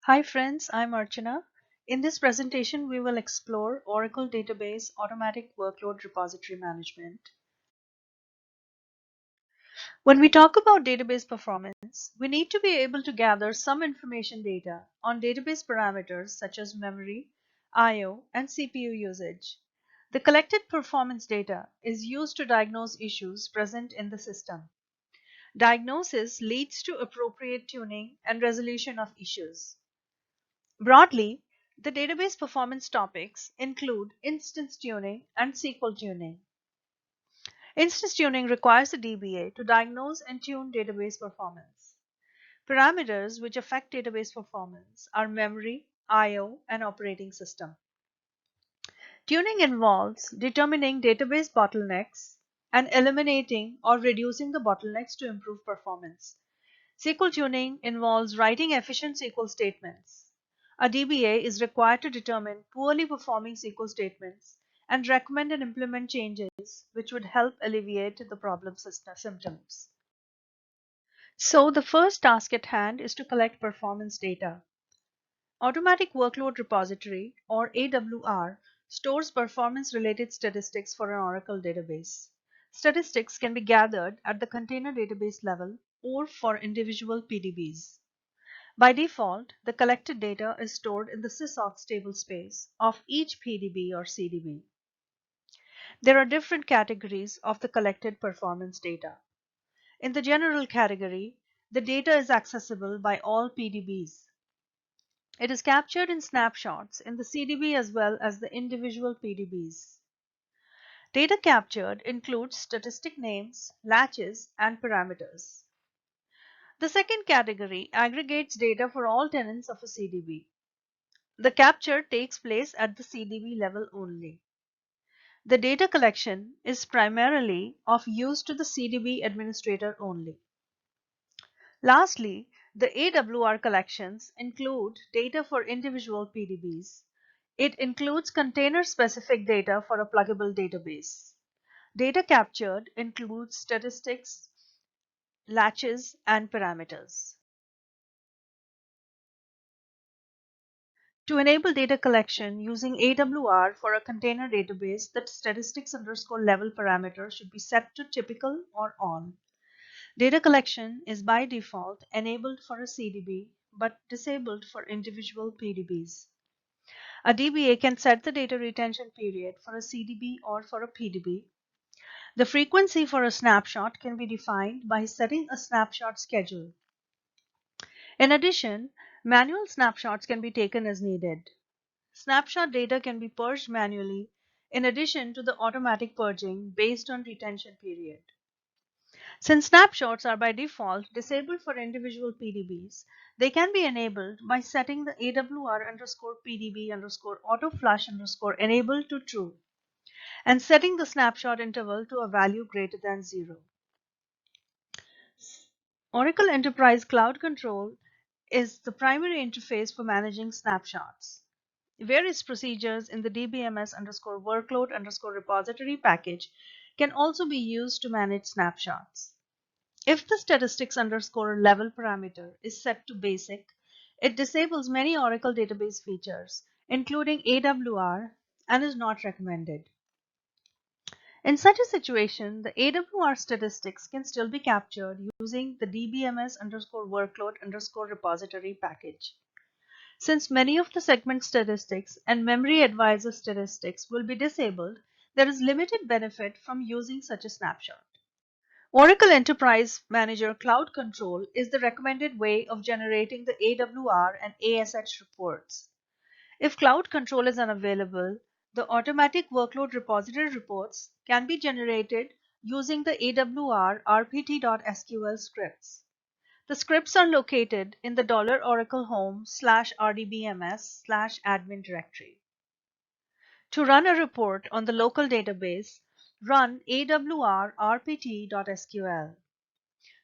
Hi friends, I'm Archana. In this presentation, we will explore Oracle Database Automatic Workload Repository Management. When we talk about database performance, we need to be able to gather some information data on database parameters such as memory, I/O, and CPU usage. The collected performance data is used to diagnose issues present in the system. Diagnosis leads to appropriate tuning and resolution of issues. Broadly, the database performance topics include instance tuning and SQL tuning. Instance tuning requires the DBA to diagnose and tune database performance. Parameters which affect database performance are memory, I/O, and operating system. Tuning involves determining database bottlenecks and eliminating or reducing the bottlenecks to improve performance. SQL tuning involves writing efficient SQL statements. A DBA is required to determine poorly performing SQL statements and recommend and implement changes which would help alleviate the problem symptoms. So the first task at hand is to collect performance data. Automatic Workload Repository, or AWR, stores performance-related statistics for an Oracle database. Statistics can be gathered at the container database level or for individual PDBs. By default, the collected data is stored in the sysaugs table space of each PDB or CDB. There are different categories of the collected performance data. In the general category, the data is accessible by all PDBs. It is captured in snapshots in the CDB as well as the individual PDBs. Data captured includes statistic names, latches, and parameters. The second category aggregates data for all tenants of a CDB. The capture takes place at the CDB level only. The data collection is primarily of use to the CDB administrator only. Lastly, the AWR collections include data for individual PDBs. It includes container-specific data for a pluggable database. Data captured includes statistics, latches, and parameters. To enable data collection using AWR for a container database, the statistics underscore level parameter should be set to typical or on. Data collection is by default enabled for a CDB but disabled for individual PDBs. A DBA can set the data retention period for a CDB or for a PDB. The frequency for a snapshot can be defined by setting a snapshot schedule. In addition, manual snapshots can be taken as needed. Snapshot data can be purged manually in addition to the automatic purging based on retention period. Since snapshots are by default disabled for individual PDBs, they can be enabled by setting the AWR underscore PDB underscore autoflush underscore enabled to true and setting the snapshot interval to a value greater than 0. Oracle Enterprise Cloud Control is the primary interface for managing snapshots. Various procedures in the DBMS underscore workload underscore repository package can also be used to manage snapshots. If the statistics underscore level parameter is set to basic, it disables many Oracle database features, including AWR, and is not recommended. In such a situation, the AWR statistics can still be captured using the DBMS underscore workload underscore repository package. Since many of the segment statistics and memory advisor statistics will be disabled, there is limited benefit from using such a snapshot. Oracle Enterprise Manager Cloud Control is the recommended way of generating the AWR and ASH reports. If Cloud Control is unavailable, the automatic workload repository reports can be generated using the AWR rpt.sql scripts. The scripts are located in the $Oracle Home /rdbms/admin directory. To run a report on the local database, run AWR rpt.sql.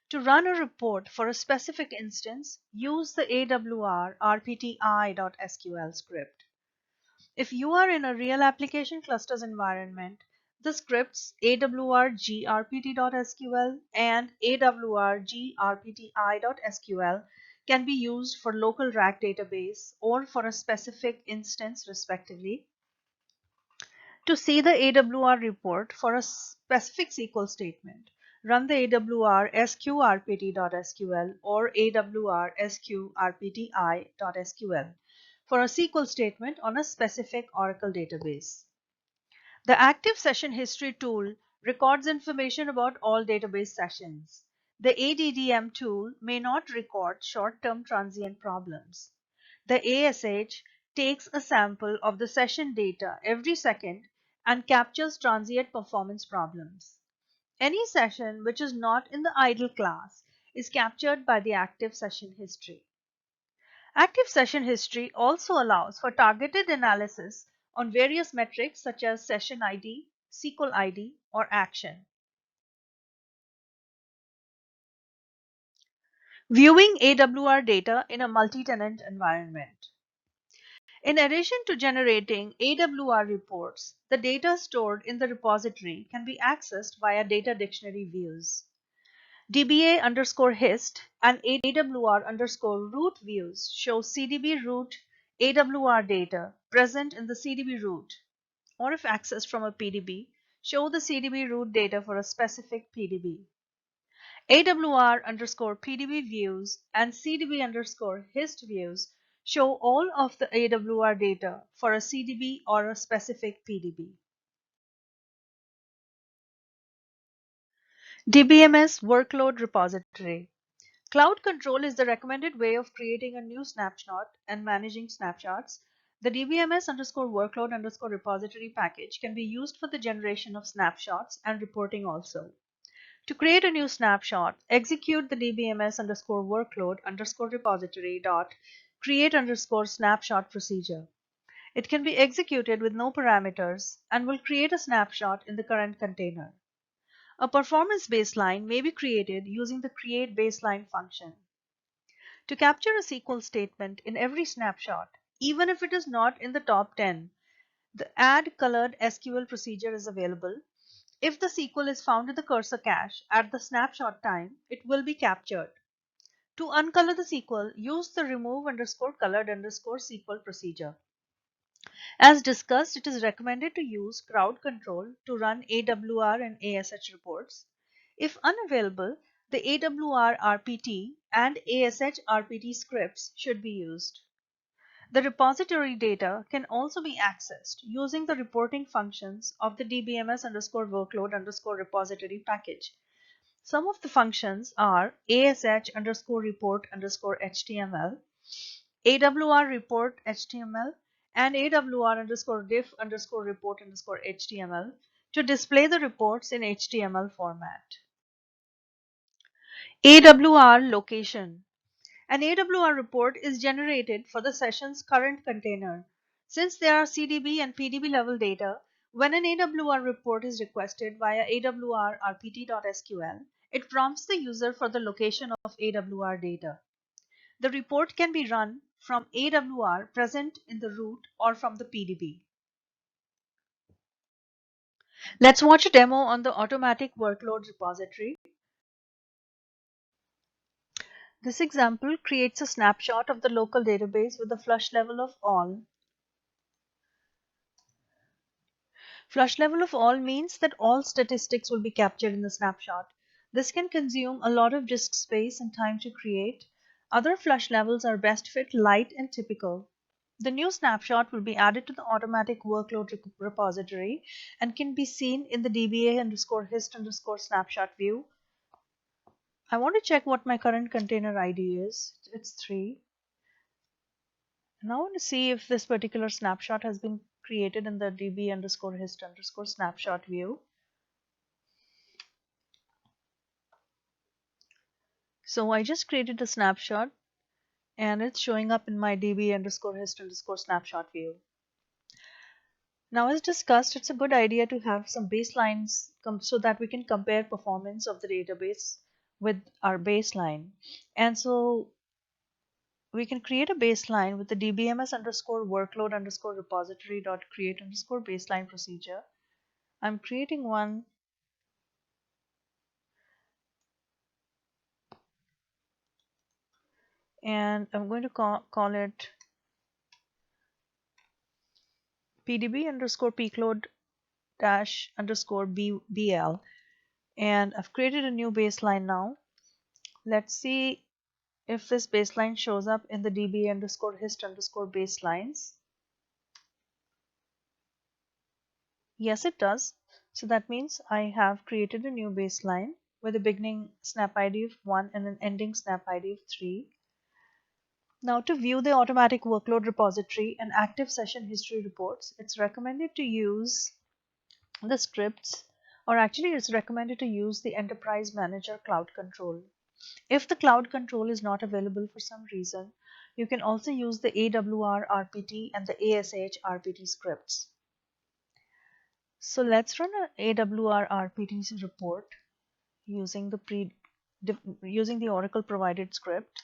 To run a report for a specific instance, use the AWR rpti.sql script. If you are in a real application clusters environment, the scripts AWR grpt.sql and AWR grpti.sql can be used for local rack database or for a specific instance respectively. To see the AWR report for a specific SQL statement, run the AWR sqrpt.sql or AWR sqrpti.sql for a SQL statement on a specific Oracle database. The Active Session History tool records information about all database sessions. The ADDM tool may not record short-term transient problems. The ASH takes a sample of the session data every second and captures transient performance problems. Any session which is not in the idle class is captured by the Active Session History. Active Session History also allows for targeted analysis on various metrics such as session ID, SQL ID, or action. Viewing AWR data in a multi-tenant environment. In addition to generating AWR reports, the data stored in the repository can be accessed via data dictionary views. DBA underscore hist and AWR underscore root views show CDB root AWR data present in the CDB root, or if accessed from a PDB, show the CDB root data for a specific PDB. AWR underscore PDB views and CDB underscore hist views show all of the AWR data for a CDB or a specific PDB. DBMS Workload Repository. Cloud control is the recommended way of creating a new snapshot and managing snapshots. The DBMS underscore workload underscore repository package can be used for the generation of snapshots and reporting also. To create a new snapshot, execute the DBMS underscore workload underscore repository dot create underscore snapshot procedure. It can be executed with no parameters and will create a snapshot in the current container. A performance baseline may be created using the create baseline function. To capture a SQL statement in every snapshot, even if it is not in the top 10, the add colored SQL procedure is available. If the SQL is found in the cursor cache at the snapshot time, it will be captured. To uncolor the SQL, use the remove underscore colored underscore SQL procedure. As discussed, it is recommended to use crowd control to run AWR and ASH reports. If unavailable, the AWR RPT and ASH RPT scripts should be used. The repository data can also be accessed using the reporting functions of the DBMS underscore workload underscore repository package. Some of the functions are ASH underscore report underscore HTML, AWR report HTML, and AWR underscore diff underscore report underscore HTML to display the reports in HTML format. AWR location. An AWR report is generated for the session's current container. Since there are CDB and PDB level data, when an AWR report is requested via AWR rpt.sql, it prompts the user for the location of AWR data. The report can be run from AWR present in the root or from the PDB. Let's watch a demo on the automatic workload repository. This example creates a snapshot of the local database with a flush level of all. Flush level of all means that all statistics will be captured in the snapshot. This can consume a lot of disk space and time to create. Other flush levels are best fit, light, and typical. The new snapshot will be added to the automatic workload repository and can be seen in the DBA underscore hist underscore snapshot view. I want to check what my current container ID is. It's 3. Now I want to see if this particular snapshot has been created in the DB underscore hist underscore snapshot view. So I just created a snapshot and it's showing up in my DB underscore hist underscore snapshot view. Now, as discussed, it's a good idea to have some baselines so that we can compare performance of the database with our baseline. And so we can create a baseline with the dbms underscore workload underscore repository dot create underscore baseline procedure. I'm creating one. and I'm going to call it pdb underscore peakload dash underscore bl, and I've created a new baseline now. Let's see if this baseline shows up in the db underscore hist underscore baselines. Yes, it does. So that means I have created a new baseline with a beginning snap ID of 1 and an ending snap ID of 3. Now, to view the automatic workload repository and active session history reports, it's recommended to use the scripts, or actually it's recommended to use the Enterprise Manager Cloud Control. If the Cloud Control is not available for some reason, you can also use the AWR RPT and the ASH RPT scripts. So let's run an AWR RPT report using using the Oracle provided script.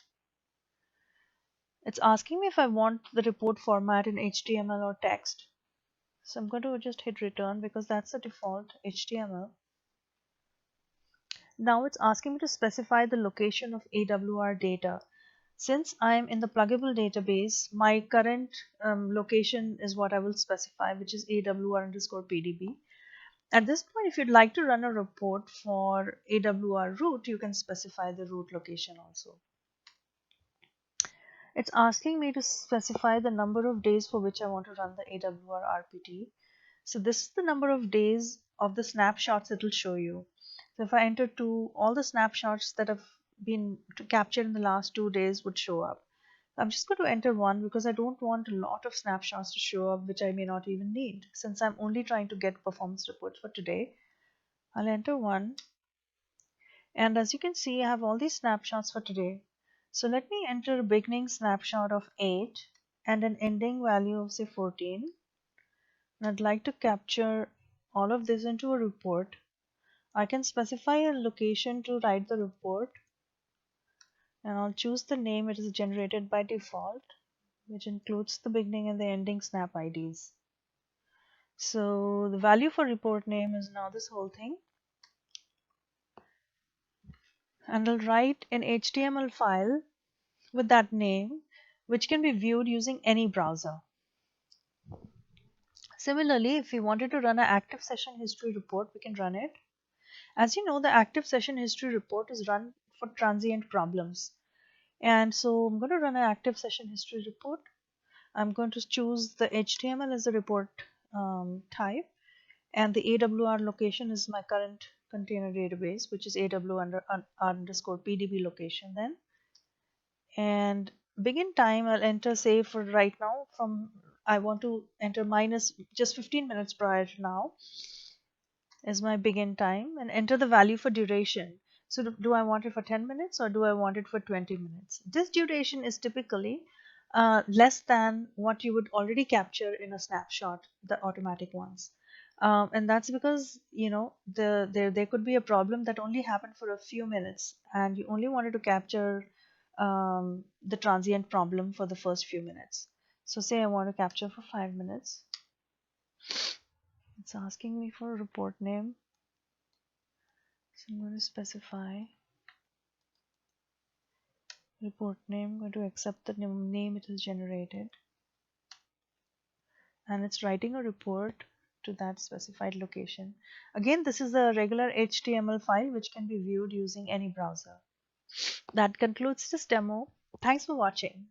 It's asking me if I want the report format in HTML or text. So I'm going to just hit return because that's the default HTML. Now it's asking me to specify the location of AWR data. Since I'm in the pluggable database, my current location is what I will specify, which is AWR underscore PDB. At this point, if you'd like to run a report for AWR root, you can specify the root location also. It's asking me to specify the number of days for which I want to run the AWR RPT. So this is the number of days of the snapshots it will show you. So if I enter 2, all the snapshots that have been captured in the last 2 days would show up. I'm just going to enter 1 because I don't want a lot of snapshots to show up which I may not even need. Since I'm only trying to get performance reports for today, I'll enter 1. And as you can see, I have all these snapshots for today. So let me enter a beginning snapshot of 8 and an ending value of say 14. And I'd like to capture all of this into a report. I can specify a location to write the report, and I'll choose the name it is generated by default, which includes the beginning and the ending snap IDs. So the value for report name is now this whole thing. And I'll write an HTML file with that name, which can be viewed using any browser. Similarly, if we wanted to run an active session history report, we can run it. As you know, the active session history report is run for transient problems. And so I'm going to run an active session history report. I'm going to choose the HTML as the report type, and the AWR location is my current container database, which is AWR underscore PDB location then. And begin time I'll enter, say for right now, from I want to enter minus just 15 minutes prior to now is my begin time, and enter the value for duration. So do I want it for 10 minutes or do I want it for 20 minutes? This duration is typically less than what you would already capture in a snapshot, the automatic ones. And that's because, you know, there could be a problem that only happened for a few minutes and you only wanted to capture the transient problem for the first few minutes. So say I want to capture for 5 minutes. It's asking me for a report name. So I'm going to specify report name. I'm going to accept the name it is generated. And it's writing a report to that specified location. Again, this is a regular HTML file which can be viewed using any browser. That concludes this demo. Thanks for watching.